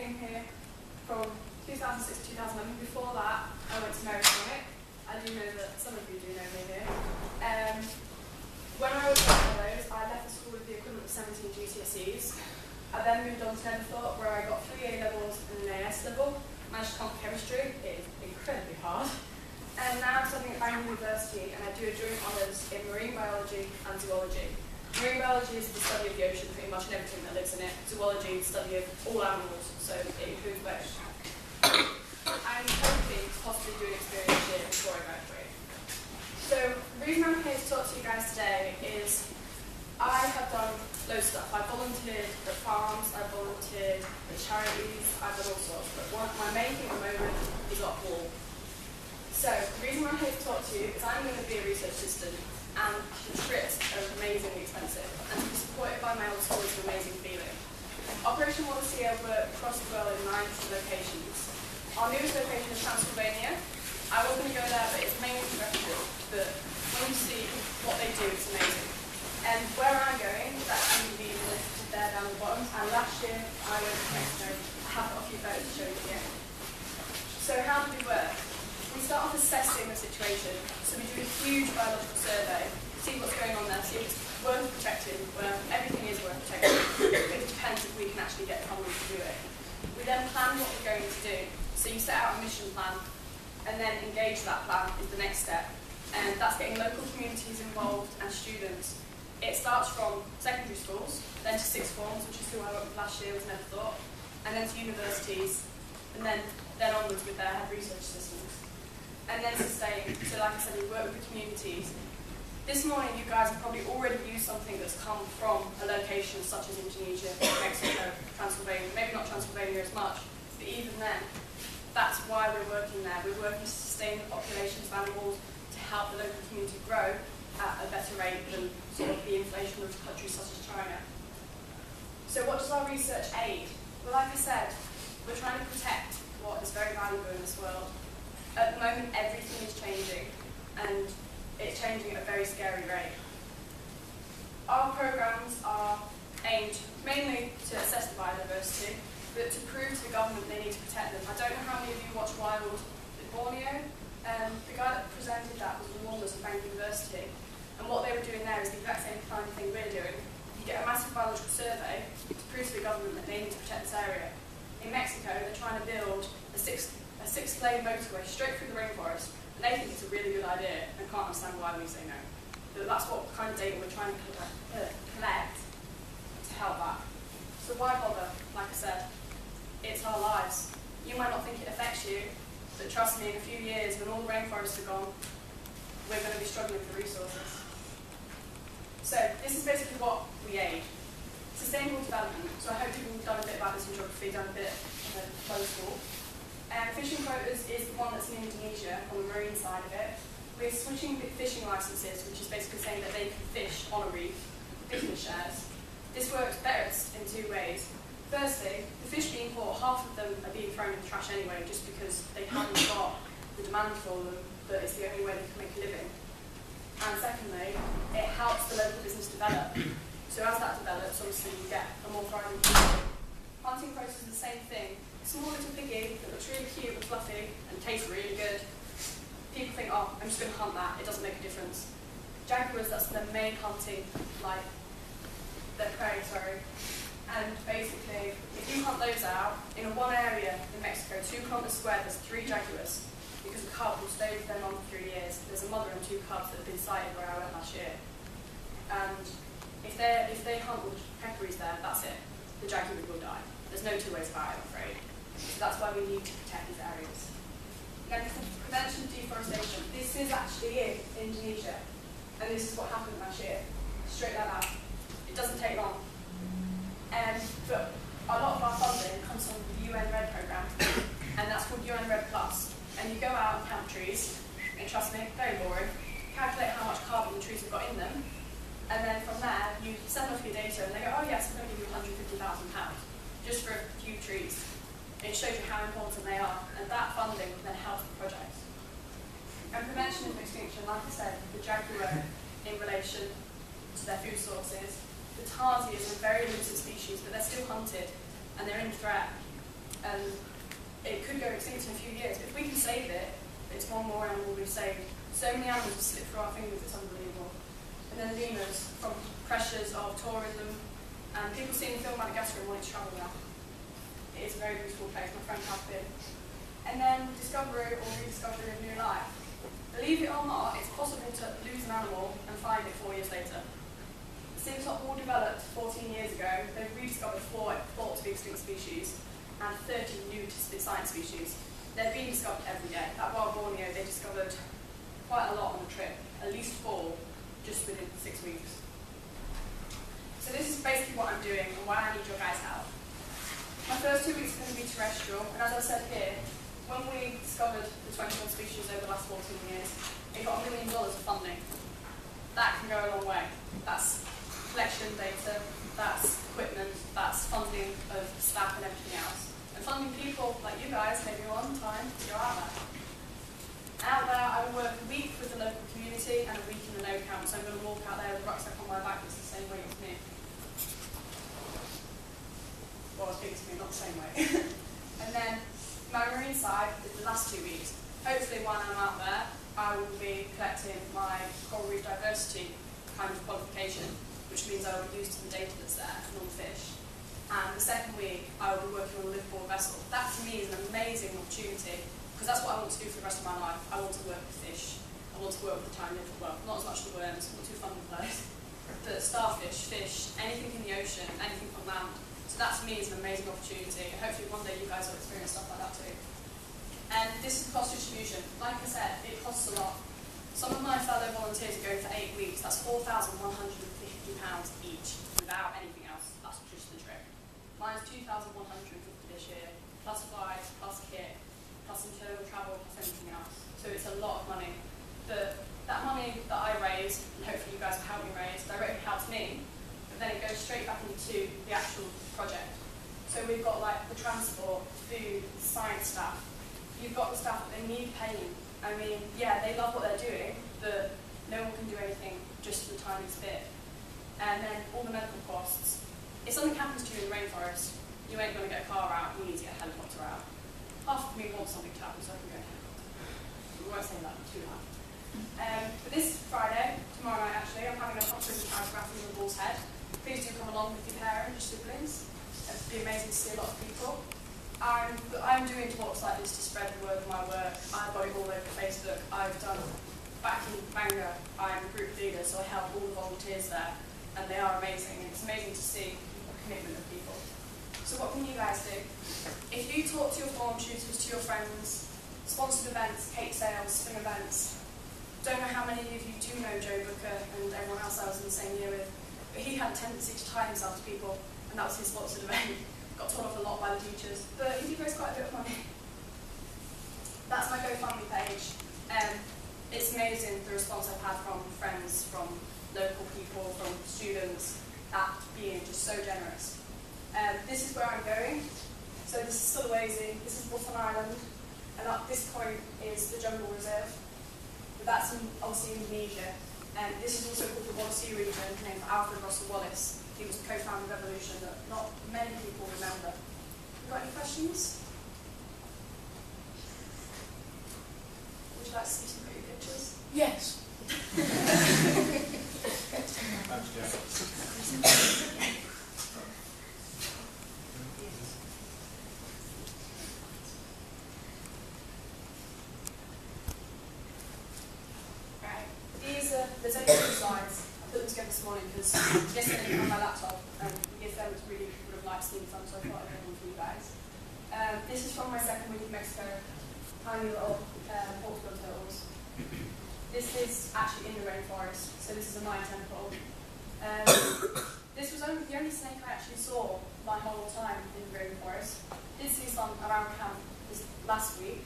came here from 2006 to 2011. Before that, I went to Meadows. I do know that some of you do know me here. When I was at Meadows, I left the school with the equivalent of 17 GCSEs. I then moved on to Meadows, where I got 3 A levels and an AS level. Managed to conquer chemistry. It is incredibly hard. And now I'm studying at Bangor University, and I do a joint honours in marine biology and zoology. Marine biology is the study of the ocean, pretty much, and everything that lives in it. Zoology is the study of all animals, so it includes both. I'm hoping to possibly do an experience here before I graduate. So the reason I'm here to talk to you guys today is I have done loads of stuff. I've volunteered at farms, I've volunteered at charities, I've done all sorts, but my main thing at the moment is at Wall. So the reason I'm here to talk to you is I'm going to be a research assistant, and the trips are amazingly expensive, and to be supported by my old school is an amazing feeling. Operation Wallacea work across the world in 9 locations. Our newest location is Pennsylvania. I was going to go there, but it's mainly for refugees, but when you see what they do, it's amazing. And where I'm going, that's going to be listed there down the bottom, and last year I went to Mexico. I have got a few photos to show you here. So how do we work? We start off assessing the situation, so we do a huge biological survey, see what's going on there, see if it's worth protecting, where everything is worth protecting. It depends if we can actually get funding to do it. We then plan what we're going to do. So you set out a mission plan, and then engage that plan is the next step. And that's getting local communities involved and students. It starts from secondary schools, then to sixth forms, which is who I went with last year, was never thought, and then to universities, and then onwards with their head research assistants. And then sustain. So like I said, we work with the communities. This morning you guys have probably already used something that's come from a location such as Indonesia, Mexico, Transylvania, maybe not Transylvania as much, but even then, that's why we're working there. We're working to sustain the populations of animals, to help the local community grow at a better rate than sort of the inflation of countries such as China. So what does our research aid? Well, like I said, we're trying to protect what is very valuable in this world. At the moment, everything is changing, and it's changing at a very scary rate. Our programs are aimed mainly to assess the biodiversity, but to prove to the government they need to protect them. I don't know how many of you watch Wild in Borneo. The guy that presented that was enormous at Bangor University, and what they were doing there is the exact same kind of thing we're doing. You get a massive biological survey to prove to the government that they need to protect this area. In Mexico, they're trying to build a six-lane motorway straight through the rainforest, and they think it's a really good idea and can't understand why we say no. But that's what kind of data we're trying to collect to help that. So why bother? Like I said, it's our lives. You might not think it affects you, but trust me, in a few years, when all the rainforests are gone, we're going to be struggling for resources. So this is basically what we aid. Sustainable development. So I hope you've done a bit about this in geography, done a bit of close school. Fishing quotas is the one that's in Indonesia, on the marine side of it. We're switching fishing licenses, which is basically saying that they can fish on a reef, business shares. This works best in 2 ways. Firstly, the fish being caught, half of them are being thrown in the trash anyway, just because they haven't got the demand for them, but it's the only way they can make a living. And secondly, it helps the local business develop. So as that develops, obviously you get a more thriving community. Hunting process is the same thing. Small little piggy that looks really cute and fluffy and tastes really good. People think, oh, I'm just going to hunt that, it doesn't make a difference. Jaguars, that's their main hunting, like, their prey, sorry. And basically, if you hunt those out, in one area in Mexico, 2 kilometers square, there's 3 jaguars, because a cub will stay with them on for 3 years. There's a mother and 2 cubs that have been sighted where I went last year. And if they hunt with peccaries there, that's it. The jaguar will die. There's no 2 ways about it, I'm afraid. So that's why we need to protect these areas. Then prevention of deforestation. This is actually in Indonesia, and this is what happened last year. Straight like that. It doesn't take long. But a lot of our funding comes from the UN RED programme, and that's called UN RED Plus. And you go out and count trees, and trust me, very boring. Calculate how much carbon the trees have got in them, and then from there you send off your data, and they go, oh yes, I'm going to give you £150,000 just for a few trees. It shows you how important they are, and that funding then helps the project. And prevention of extinction, like I said, the jaguar in relation to their food sources. The tarsiers are a very limited species, but they're still hunted, and they're in threat. and it could go extinct in a few years. But if we can save it, it's one more animal we've saved. So many animals have slipped through our fingers, it's unbelievable. And then lemurs, from pressures of tourism, and people seeing the film Madagascar and wanting to travel now. It is a very beautiful place, my friends have been. And then discovery or rediscovery of new life. Believe it or not, it's possible to lose an animal and find it 4 years later. Since not all developed 14 years ago, they've rediscovered 4 thought to be extinct species and 30 new to science species. They're being discovered every day. At Wallacea, they discovered quite a lot on the trip, at least 4, just within 6 weeks. So this is basically what I'm doing and why I need your guys' help. My first 2 weeks are going to be terrestrial, and as I said here, when we discovered the 21 species over the last 14 years, it got $1 million of funding. That can go a long way. That's collection data, that's equipment, that's funding of staff and everything else. And funding people like you guys, maybe one time, to go out there. Out there, I work a week with the local community and a week in the no camp, so I'm going to walk out there with a rucksack on my back that's the same weight as me. Well, as big as me, not the same weight. And then my marine side is the last 2 weeks. Hopefully while I'm out there, I will be collecting my coral reef diversity kind of qualification, which means I will be used to the data that's there and all the fish. And the second week, I will be working on a liveaboard vessel. That to me is an amazing opportunity, because that's what I want to do for the rest of my life. I want to work with fish. I want to work with the tiny little, well, not as much the worms, I'm not too fun with those. But starfish, fish, anything in the ocean, anything on land. So that to me is an amazing opportunity, and hopefully one day you guys will experience stuff like that too. And this is cost distribution. Like I said, it costs a lot. Some of my fellow volunteers are going for 8 weeks. That's £4,150 each, without anything else. That's just the trip. Mine's £2,150 this year, plus flights, plus kit, plus internal travel, plus anything else. So it's a lot of money. But that money that I raise, and hopefully you guys will help me raise, directly helps me, but then it goes straight back into the actual project. So we've got like the transport, food, science staff. You've got the staff that they need paying. I mean, yeah, they love what they're doing, but no one can do anything just for the tiniest bit. And then all the medical costs. If something happens to you in the rainforest, you ain't going to get a car out, you need to get a helicopter out. Half of me wants something to happen so I can go in a helicopter. We won't say that too loud. But this Friday, tomorrow night actually, I'm having a comprehensive paragraph in the Bull's Head. Please do come along with your parents, your siblings. It'd be amazing to see a lot of people. I'm doing talks like this to spread the word of my work. I've got it all over Facebook. I've done, back in Bangor, I'm a group leader, so I help all the volunteers there, and they are amazing. And it's amazing to see the commitment of people. So what can you guys do? If you talk to your form tutors, to your friends, sponsored events, cake sales, swim events, don't know how many of you do know Joe Booker and everyone else I was in the same year with, but he had a tendency to tie himself to people, and that was his sponsored event. Got told off a lot by the teachers, but he did raise quite a bit of money. That's my GoFundMe page. It's amazing the response I've had from friends, from local people, from students, at being just so generous. This is where I'm going. So this is Sulawesi, this is Buffon Island, and up this point is the jungle reserve. But that's obviously Indonesia. And this is also called the Wallacea region, named for Alfred Russel Wallace. He was the co-founder of Evolution that not many people remember. You got any questions? Would you like to see some pretty pictures? Yes. Right. There's only 2 slides. I put them together this morning because yesterday I didn't have my laptop and if them really would have liked seeing some, so I thought I'd get one for you guys. This is from my second week in Mexico. Tiny little Portugal turtles. This is actually in the rainforest, so this is a Mayan temple. This was the only snake I actually saw my whole time in the rainforest. Did see some around camp this last week.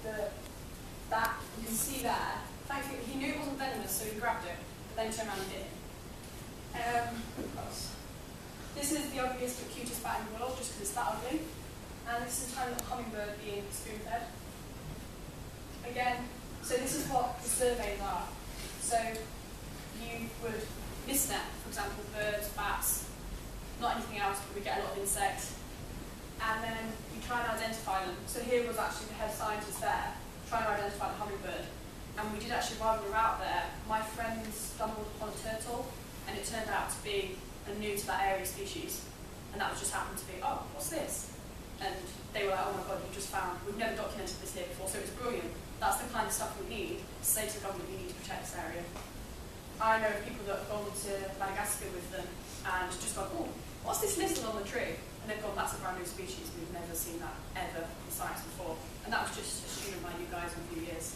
That you can see there. Thankfully, he knew it wasn't venomous, so he grabbed it, but then turned around and did it. This is the ugliest but cutest bat in the world, just because it's that ugly. And this is a tiny little hummingbird being spoon-fed. Again, so this is what the surveys are. So you would list net, for example, birds, bats, not anything else, but we get a lot of insects. And then you try and island. So here was actually the head scientist there, trying to identify the hummingbird. And we did actually, while we were out there, my friend stumbled upon a turtle, and it turned out to be a new to that area species. And that was just happened to be, oh, what's this? And they were like, oh my god, we've just found, we've never documented this here before, so it was brilliant. That's the kind of stuff we need to say to the government, we need to protect this area. I know of people that have gone to Madagascar with them and just gone, oh, what's this lizard on the tree? And they've gone, that's a brand new species, we've never seen that ever in science before. And that was just a student of mine, you guys, in a few years.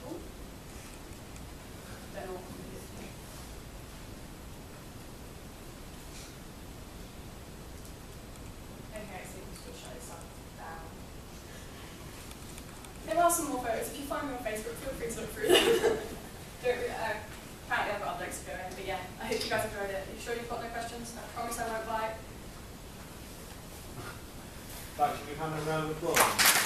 Oh. Don't know. Okay, so you can still show this up down. There are some more photos. If you find me on Facebook, feel free to look through them. Apparently I've got other links to go in, but yeah, I hope you guys enjoyed it. Are you sure you've got no questions? I promise I won't bite. Right, should we have a round of applause?